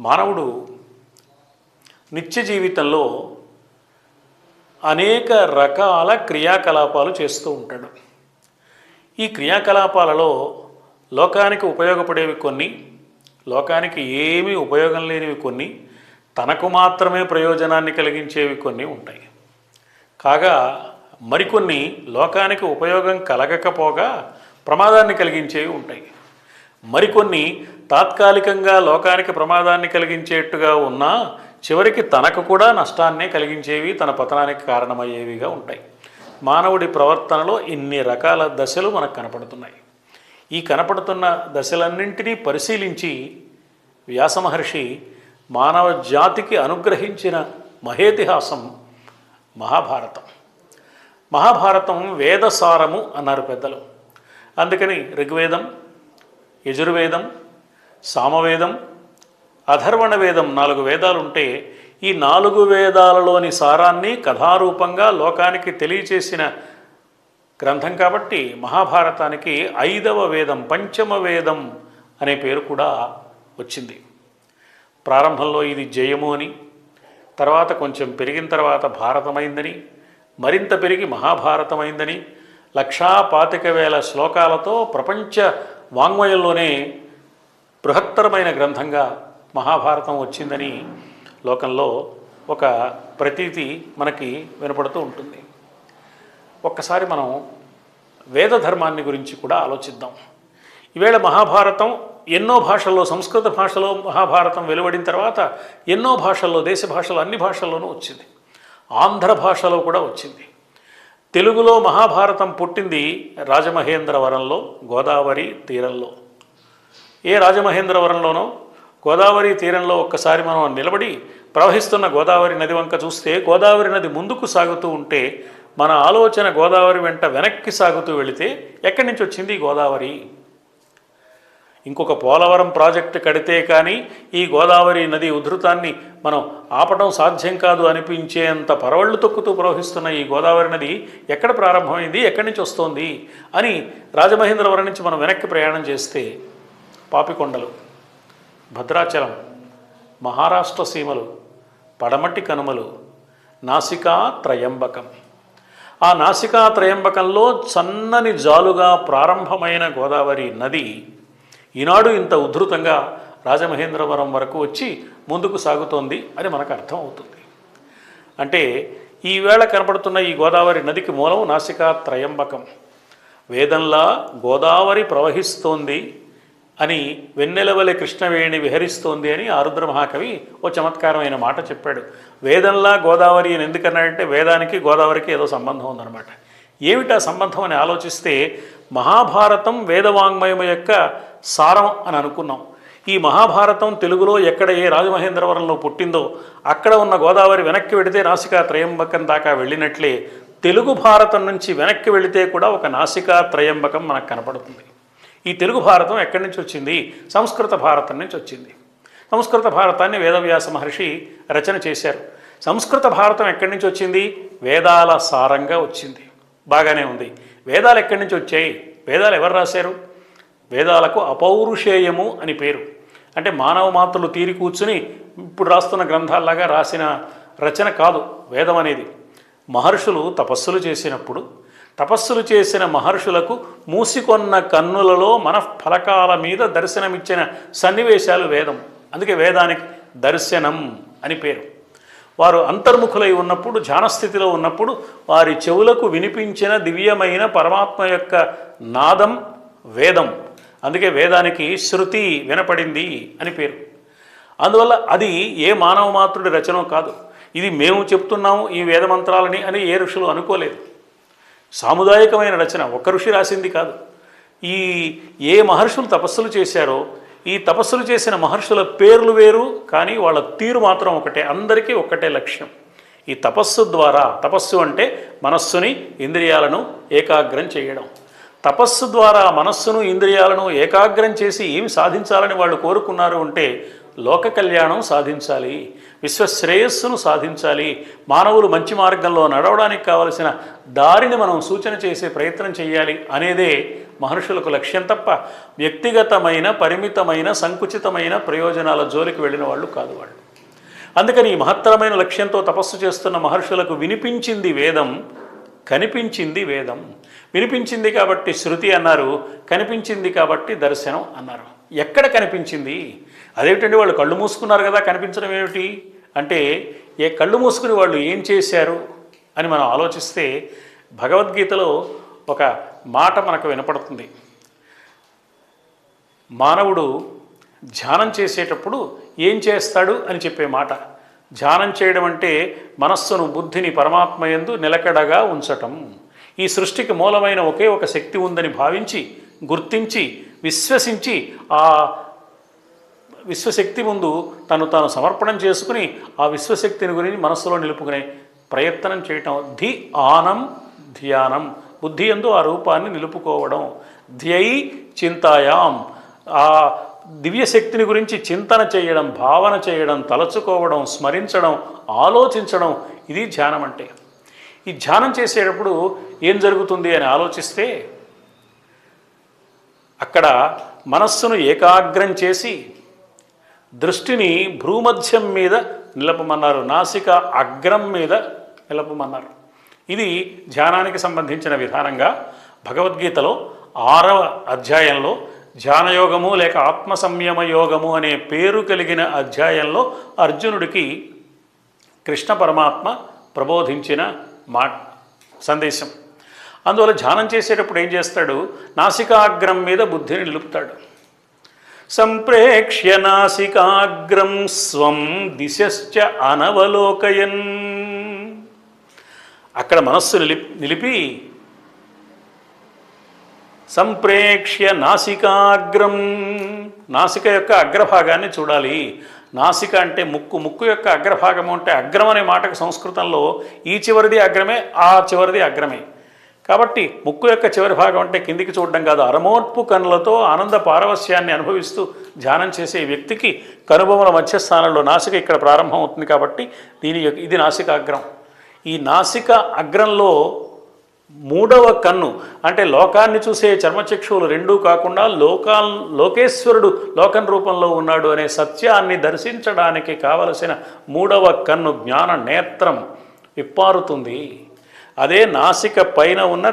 మానవుడు నిత్య జీవితంలో అనేక రకాల క్రియాకలాపాలు చేస్తూ ఉంటాడు. ఈ క్రియాకలాపాలలో లోకానికి ఉపయోగపడేవి కొన్ని, లోకానికి ఏమీ ఉపయోగం లేనివి కొన్ని, తనకు మాత్రమే ప్రయోజనాన్ని కలిగించేవి కొన్ని ఉంటాయి. కాగా మరికొన్ని లోకానికి ఉపయోగం కలగకపోగా ప్రమాదాన్ని కలిగించేవి ఉంటాయి. మరికొన్ని తాత్కాలికంగా లోకానికి ప్రమాదాన్ని కలిగించేట్టుగా ఉన్నా చివరికి తనకు కూడా నష్టాన్నే కలిగించేవి, తన పతనానికి కారణమయ్యేవిగా ఉంటాయి. మానవుడి ప్రవర్తనలో ఇన్ని రకాల దశలు మనకు కనపడుతున్నాయి. ఈ కనపడుతున్న దశలన్నింటినీ పరిశీలించి వ్యాస మహర్షి మానవ జాతికి అనుగ్రహించిన మహేతిహాసం మహాభారతం. మహాభారతం వేదసారము అన్నారు పెద్దలు. అందుకని ఋగ్వేదం, యజుర్వేదం, సామవేదం, అథర్వణ వేదం 4 వేదాలుంటే ఈ 4 వేదాలలోని సారాన్ని కథారూపంగా లోకానికి తెలియచేసిన గ్రంథం కాబట్టి మహాభారతానికి 5వ వేదం, పంచమ వేదం అనే పేరు కూడా వచ్చింది. ప్రారంభంలో ఇది జయము అని, తర్వాత కొంచెం పెరిగిన తర్వాత భారతమైందని, మరింత పెరిగి మహాభారతమైందని, 1,25,000 శ్లోకాలతో ప్రపంచ వాంగ్మయంలోనే బృహత్తరమైన గ్రంథంగా మహాభారతం వచ్చిందని లోకంలో ఒక ప్రతీతి మనకి వినపడుతూ ఉంటుంది. ఒక్కసారి మనం వేద ధర్మాన్ని గురించి కూడా ఆలోచిద్దాం. ఈవేళ మహాభారతం ఎన్నో భాషల్లో, సంస్కృత భాషలో మహాభారతం వెలువడిన తర్వాత ఎన్నో భాషల్లో, దేశ భాషలో, అన్ని భాషల్లోనూ వచ్చింది. ఆంధ్ర భాషలో కూడా వచ్చింది. తెలుగులో మహాభారతం పుట్టింది రాజమహేంద్రవరంలో, గోదావరి తీరంలో. ఏ రాజమహేంద్రవరంలోనో గోదావరి తీరంలో ఒక్కసారి మనం నిలబడి ప్రవహిస్తున్న గోదావరి నది వంక చూస్తే గోదావరి నది ముందుకు సాగుతూ ఉంటే మన ఆలోచన గోదావరి వెంట వెనక్కి సాగుతూ వెళితే ఎక్కడి నుంచి వచ్చింది గోదావరి? ఇంకొక పోలవరం ప్రాజెక్టు కడితే కానీ ఈ గోదావరి నది ఉధృతాన్ని మనం ఆపడం సాధ్యం కాదు అనిపించేంత పరవళ్ళు తొక్కుతూ ప్రవహిస్తున్న ఈ గోదావరి నది ఎక్కడ ప్రారంభమైంది, ఎక్కడి నుంచి వస్తోంది అని రాజమహేంద్రవరం నుంచి మనం వెనక్కి ప్రయాణం చేస్తే పాపికొండలు, భద్రాచలం, మహారాష్ట్ర సీమలు, పడమటి కనుమలు, నాసికా త్రయంబకం. ఆ నాసికా త్రయంబకంలో సన్నని జాలుగా ప్రారంభమైన గోదావరి నది ఈనాడు ఇంత ఉధృతంగా రాజమహేంద్రవరం వరకు వచ్చి ముందుకు సాగుతోంది అని మనకు అర్థం అవుతుంది. అంటే ఈవేళ కనపడుతున్న ఈ గోదావరి నదికి మూలం నాసికా త్రయంబకం. వేదంలా గోదావరి ప్రవహిస్తోంది అని, వెన్నెలవలె కృష్ణవేణి విహరిస్తోంది అని ఆరుద్ర మహాకవి ఓ చమత్కారమైన మాట చెప్పాడు. వేదంలా గోదావరి అని ఎందుకన్నాడంటే వేదానికి గోదావరికి ఏదో సంబంధం ఉందన్నమాట. ఏమిటా సంబంధం అని ఆలోచిస్తే మహాభారతం వేదవాంగ్మయం యొక్క సారం అని అనుకున్నాం. ఈ మహాభారతం తెలుగులో ఎక్కడ ఏ రాజమహేంద్రవరంలో పుట్టిందో అక్కడ ఉన్న గోదావరి వెనక్కి వెళితే నాసికా త్రయంబకం దాకా వెళ్ళినట్లే తెలుగు భారతం నుంచి వెనక్కి వెళితే కూడా ఒక నాసికా త్రయంబకం మనకు కనపడుతుంది. ఈ తెలుగు భారతం ఎక్కడి నుంచి వచ్చింది? సంస్కృత భారతం నుంచి వచ్చింది. సంస్కృత భారతాన్ని వేదవ్యాస మహర్షి రచన చేశారు. సంస్కృత భారతం ఎక్కడి నుంచి వచ్చింది? వేదాల సారంగా వచ్చింది. బాగానే ఉంది. వేదాలు ఎక్కడి నుంచి వచ్చాయి? వేదాలు ఎవరు రాశారు? వేదాలకు అపౌరుషేయము అని పేరు. అంటే మానవ మాతృలు తీరి కూర్చుని ఇప్పుడు రాస్తున్న గ్రంథాల్లాగా రాసిన రచన కాదు వేదం అనేది. మహర్షులు తపస్సులు చేసినప్పుడు తపస్సులు చేసిన మహర్షులకు మూసికొన్న కన్నులలో మనఃఫలకాల మీద దర్శనమిచ్చిన సన్నివేశాలు వేదం. అందుకే వేదానికి దర్శనం అని పేరు. వారు అంతర్ముఖులై ఉన్నప్పుడు, ధ్యానస్థితిలో ఉన్నప్పుడు వారి చెవులకు వినిపించిన దివ్యమైన పరమాత్మ యొక్క నాదం వేదం. అందుకే వేదానికి శృతి, వినపడింది అని పేరు. అందువల్ల అది ఏ మానవ మాతృడి రచనో కాదు. ఇది మేము చెప్తున్నాము ఈ వేదమంత్రాలని అని ఏ ఋషులు అనుకోలేదు. సాముదాయికమైన రచన, ఒక ఋషి రాసింది కాదు. ఏ మహర్షులు తపస్సులు చేశారో ఈ తపస్సులు చేసిన మహర్షుల పేర్లు వేరు, కానీ వాళ్ళ తీరు మాత్రం ఒకటే. అందరికీ ఒక్కటే లక్ష్యం. ఈ తపస్సు ద్వారా, తపస్సు అంటే మనస్సుని, ఇంద్రియాలను ఏకాగ్రం చేయడం. తపస్సు ద్వారా మనస్సును, ఇంద్రియాలను ఏకాగ్రం చేసి ఏమి సాధించాలని వాళ్ళు కోరుకున్నారు అంటే లోక కళ్యాణం సాధించాలి, విశ్వశ్రేయస్సును సాధించాలి, మానవులు మంచి మార్గంలో నడవడానికి కావలసిన దారిని మనం సూచన చేసే ప్రయత్నం చేయాలి అనేదే మహర్షులకు లక్ష్యం తప్ప వ్యక్తిగతమైన పరిమితమైన సంకుచితమైన ప్రయోజనాల జోలికి వెళ్ళిన వాళ్ళు కాదు వాళ్ళు. అందుకని ఈ మహత్తరమైన లక్ష్యంతో తపస్సు చేస్తున్న మహర్షులకు వినిపించింది వేదం, కనిపించింది వేదం. వినిపించింది కాబట్టి శృతి అన్నారు, కనిపించింది కాబట్టి దర్శనం అన్నారు. ఎక్కడ కనిపించింది? అదేమిటండి, వాళ్ళు కళ్ళు మూసుకున్నారు కదా, కనిపించడం ఏమిటి అంటే కళ్ళు మూసుకుని వాళ్ళు ఏం చేశారు అని మనం ఆలోచిస్తే భగవద్గీతలో ఒక మాట మనకు వినపడుతుంది. మానవుడు ధ్యానం చేసేటప్పుడు ఏం చేస్తాడు అని చెప్పే మాట. ధ్యానం చేయడం అంటే మనస్సును బుద్ధిని పరమాత్మ యందు నిలకడగా ఉంచటం. ఈ సృష్టికి మూలమైన ఒకే ఒక శక్తి ఉందని భావించి, గుర్తించి, విశ్వసించి ఆ విశ్వశక్తి ముందు తాను సమర్పణం చేసుకుని ఆ విశ్వశక్తిని గురించి మనస్సులో నిలుపుకునే ప్రయత్నం చేయటం. ధ్యానం. బుద్ధి యందు ఆ రూపాన్ని నిలుపుకోవడం. ధ్యై చింతాయాం, ఆ దివ్యశక్తిని గురించి చింతన చేయడం, భావన చేయడం, తలచుకోవడం, స్మరించడం, ఆలోచించడం, ఇది ధ్యానం అంటే. ఈ ధ్యానం చేసేటప్పుడు ఏం జరుగుతుంది అని ఆలోచిస్తే అక్కడ మనస్సును ఏకాగ్రం చేసి దృష్టిని భ్రూమధ్యం మీద నిలపమన్నారు, నాసిక అగ్రం మీద నిలపమన్నారు. ఇది ధ్యానానికి సంబంధించిన విధానంగా భగవద్గీతలో 6వ అధ్యాయంలో ధ్యానయోగము లేక ఆత్మ సంయమ యోగము అనే పేరు కలిగిన అధ్యాయంలో అర్జునుడికి కృష్ణ పరమాత్మ ప్రబోధించిన సందేశం. అందువల్ల ధ్యానం చేసేటప్పుడు ఏం చేస్తాడు? నాసికాగ్రం మీద బుద్ధిని నిలుపుతాడు. సంప్రేక్ష్య నాసికాగ్రం స్వం దిశశ్చ అనవలోకయన్. అక్కడ మనస్సు నిలిపి సంప్రేక్ష్య నాసికాగ్రం, నాసిక యొక్క అగ్రభాగాన్ని చూడాలి. నాసిక అంటే ముక్కు యొక్క అగ్రభాగము అంటే అగ్రం అనే మాటకు సంస్కృతంలో ఈ చివరిది అగ్రమే, ఆ చివరిది అగ్రమే. కాబట్టి ముక్కు యొక్క చివరి భాగం అంటే కిందికి చూడడం కాదు, అరమోట్పు కన్నులతో ఆనంద పారవస్యాన్ని అనుభవిస్తూ ధ్యానం చేసే వ్యక్తికి కనుబొమల మధ్యస్థానంలో నాసిక ఇక్కడ ప్రారంభం అవుతుంది. కాబట్టి ఇది నాసికాగ్రం. ఈ నాసిక అగ్రంలో 3వ కన్ను అంటే లోకాన్ని చూసే చర్మచక్షువులు రెండూ కాకుండా లోకేశ్వరుడు లోకం రూపంలో ఉన్నాడు అనే సత్యాన్ని దర్శించడానికి కావలసిన 3వ కన్ను జ్ఞాన నేత్రం విప్పారుతుంది. అదే నాసిక పైన ఉన్న